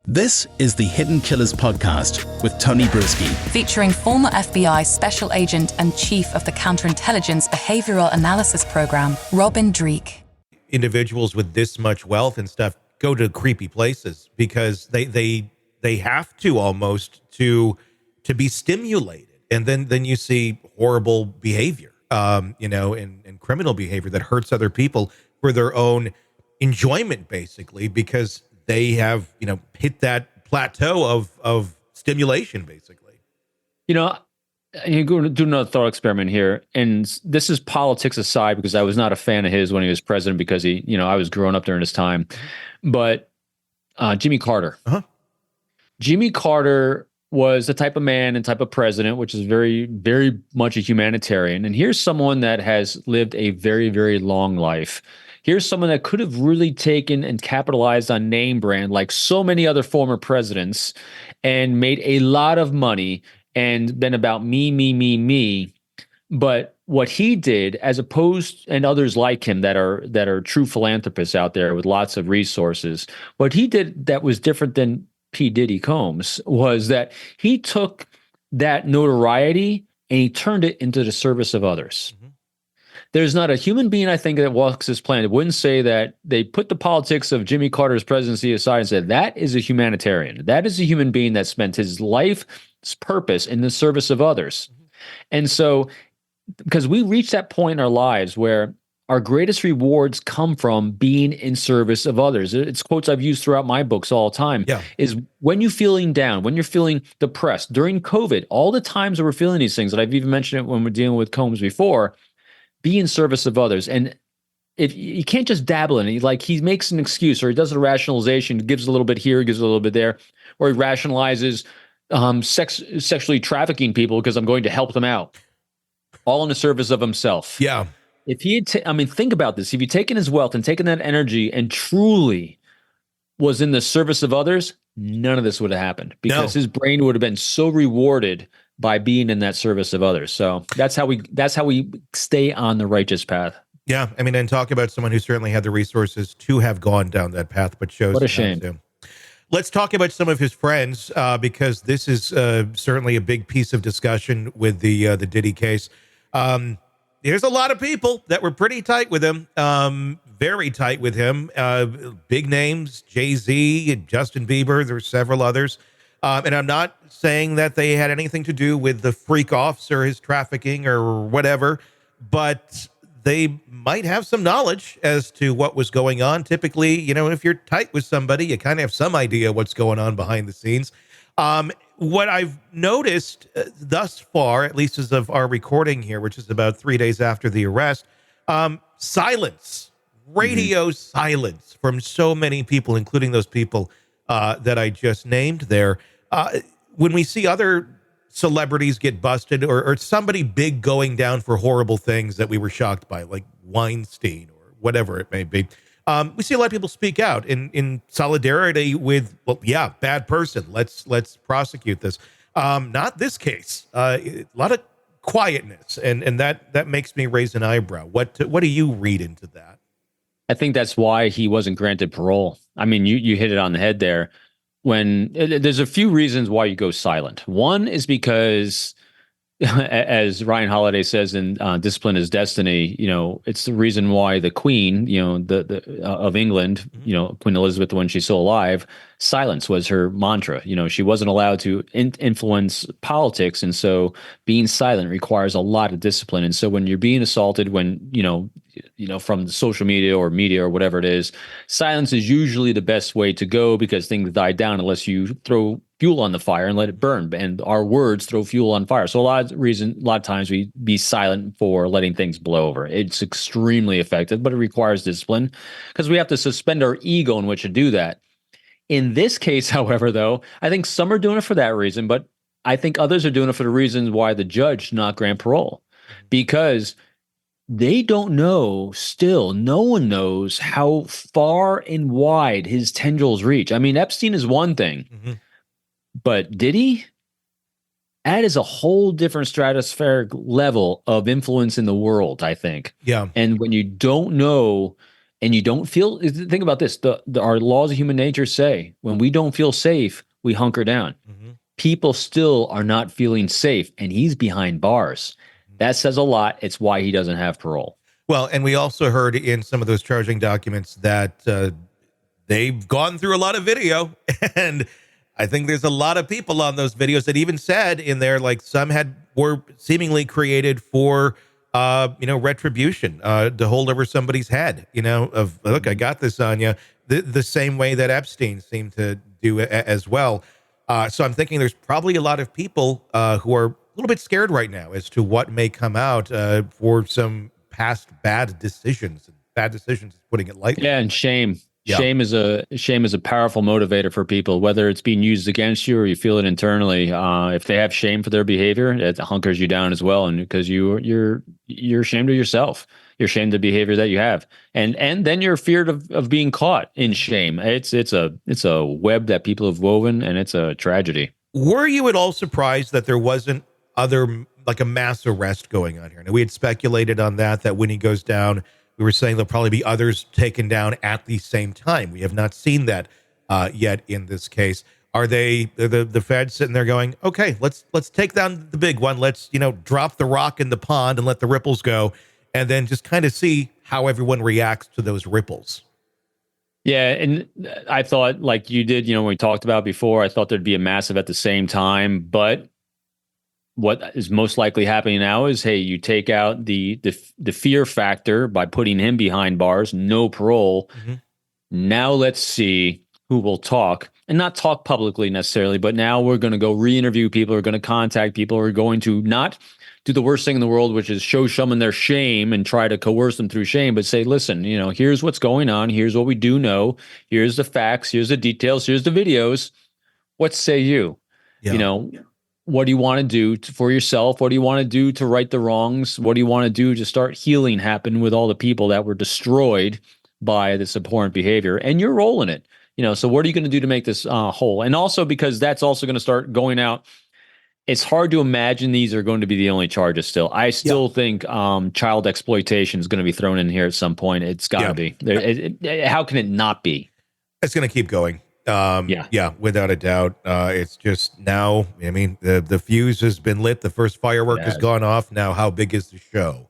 This is the Hidden Killers podcast with Tony Brueski. Featuring former FBI Special Agent and Chief of the Counterintelligence Behavioral Analysis Program, Robin Dreeke. Individuals with this much wealth and stuff go to creepy places because they have to almost to be stimulated. And then you see horrible behavior, and criminal behavior that hurts other people for their own enjoyment, basically, because they have, hit that plateau of stimulation, basically. I'm going to do another thought experiment here. And this is politics aside, because I was not a fan of his when he was president, because I was growing up during his time. But Jimmy Carter. Uh-huh. Jimmy Carter was the type of man and type of president, which is very, very much a humanitarian. And here's someone that has lived a very, very long life. Here's someone that could have really taken and capitalized on name brand like so many other former presidents and made a lot of money and been about me. But what he did, as opposed, and others like him that are true philanthropists out there with lots of resources, what he did that was different than P. Diddy Combs was that he took that notoriety and he turned it into the service of others. Mm-hmm. There's not a human being, I think, that walks this planet wouldn't say that they put the politics of Jimmy Carter's presidency aside and said, that is a humanitarian. That is a human being that spent his life's purpose in the service of others. Mm-hmm. And so, because we reach that point in our lives where our greatest rewards come from being in service of others. It's quotes I've used throughout my books all the time. Yeah. Is when you're feeling down, when you're feeling depressed, during COVID, all the times that we're feeling these things, that I've even mentioned it when we're dealing with Combs before, be in service of others. And if you can't just dabble in it, like he makes an excuse or he does a rationalization, gives a little bit here, gives a little bit there, or he rationalizes sexually trafficking people because I'm going to help them out, all in the service of himself. Yeah. If he had, think about this. If he'd taken his wealth and taken that energy and truly was in the service of others, none of this would have happened because his brain would have been so rewarded by being in that service of others. So that's how we stay on the righteous path. Yeah. And talk about someone who certainly had the resources to have gone down that path, but chose what a shame. to. Let's talk about some of his friends, because this is certainly a big piece of discussion with the Diddy case. There's a lot of people that were pretty tight with him, very tight with him. Big names, Jay-Z and Justin Bieber. There's several others. And I'm not saying that they had anything to do with the freak offs or his trafficking or whatever, but they might have some knowledge as to what was going on. Typically, if you're tight with somebody, you kind of have some idea what's going on behind the scenes. What I've noticed thus far, at least as of our recording here, which is about 3 days after the arrest, silence, radio silence from so many people, including those people that I just named there. When we see other celebrities get busted or somebody big going down for horrible things that we were shocked by, like Weinstein or whatever it may be, we see a lot of people speak out in solidarity with, bad person. Let's prosecute this. Not this case. A lot of quietness, and that makes me raise an eyebrow. What do you read into that? I think that's why he wasn't granted parole. You hit it on the head there. There's a few reasons why you go silent. One is because, as Ryan Holiday says in Discipline is Destiny, it's the reason why the Queen, of England, Queen Elizabeth, when she's still alive, silence was her mantra. She wasn't allowed to influence politics. And so being silent requires a lot of discipline. And so when you're being assaulted, from the social media or whatever it is, silence is usually the best way to go because things die down unless you throw fuel on the fire and let it burn. And our words throw fuel on fire. So a lot of times we be silent for letting things blow over. It's extremely effective, but it requires discipline because we have to suspend our ego in which to do that. In this case, however, though, I think some are doing it for that reason, but I think others are doing it for the reasons why the judge did not grant parole, because they don't know, still, no one knows how far and wide his tendrils reach. Epstein is one thing, but Diddy, that is a whole different stratospheric level of influence in the world, I think. Yeah. And when you don't know and you don't feel, think about this, our laws of human nature say when we don't feel safe, we hunker down. Mm-hmm. People still are not feeling safe, and he's behind bars. That says a lot. It's why he doesn't have parole. Well, and we also heard in some of those charging documents that they've gone through a lot of video, and I think there's a lot of people on those videos that even said in there, like some were seemingly created for, retribution, to hold over somebody's head, of, look, I got this on you, the same way that Epstein seemed to do as well. So I'm thinking there's probably a lot of people who are a little bit scared right now as to what may come out for some past bad decisions. Bad decisions, putting it lightly. Yeah, and shame. Yeah. Shame is a powerful motivator for people, whether it's being used against you or you feel it internally. If they have shame for their behavior, it hunkers you down as well, and because you're ashamed of yourself, you're ashamed of the behavior that you have, and then you're feared of being caught in shame. It's a web that people have woven, and it's a tragedy. Were you at all surprised that there wasn't like a mass arrest going on here? Now, we had speculated on that when he goes down, we were saying there'll probably be others taken down at the same time. We have not seen that yet in this case. Are they the feds sitting there going, okay, let's take down the big one. Let's, drop the rock in the pond and let the ripples go, and then just kind of see how everyone reacts to those ripples? Yeah, and I thought, like you did, when we talked about before, I thought there'd be a massive at the same time, but what is most likely happening now is, hey, you take out the fear factor by putting him behind bars, no parole. Mm-hmm. Now let's see who will talk, and not talk publicly necessarily, but now we're going to go re-interview people, we're going to contact people, we're going to not do the worst thing in the world, which is show someone their shame and try to coerce them through shame, but say, listen, here's what's going on, here's what we do know, here's the facts, here's the details, here's the videos. What say you? Yeah. What do you want to do for yourself? What do you want to do to right the wrongs? What do you want to do to start healing happen with all the people that were destroyed by this abhorrent behavior? And your role in it. So what are you going to do to make this whole? And also because that's also going to start going out. It's hard to imagine these are going to be the only charges still. I still think child exploitation is going to be thrown in here at some point. It's got to be. How can it not be? It's going to keep going. Without a doubt. It's just now, the fuse has been lit. The first firework has gone off. Now, how big is the show?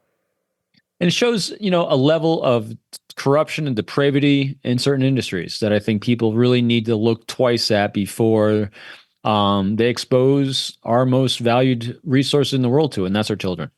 And it shows, a level of corruption and depravity in certain industries that I think people really need to look twice at before they expose our most valued resource in the world to, and that's our children.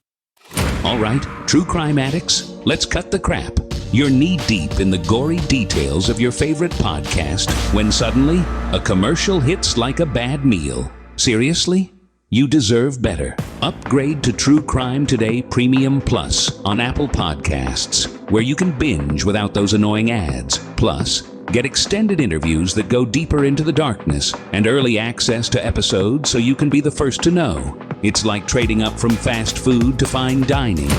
All right, true crime addicts, let's cut the crap. You're knee-deep in the gory details of your favorite podcast when suddenly a commercial hits like a bad meal. Seriously? You deserve better. Upgrade to True Crime Today Premium Plus on Apple Podcasts, where you can binge without those annoying ads. Plus, get extended interviews that go deeper into the darkness and early access to episodes so you can be the first to know. It's like trading up from fast food to fine dining,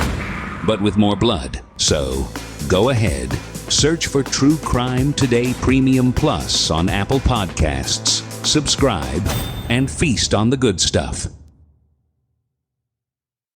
but with more blood. So, go ahead, search for True Crime Today Premium Plus on Apple Podcasts, subscribe, and feast on the good stuff.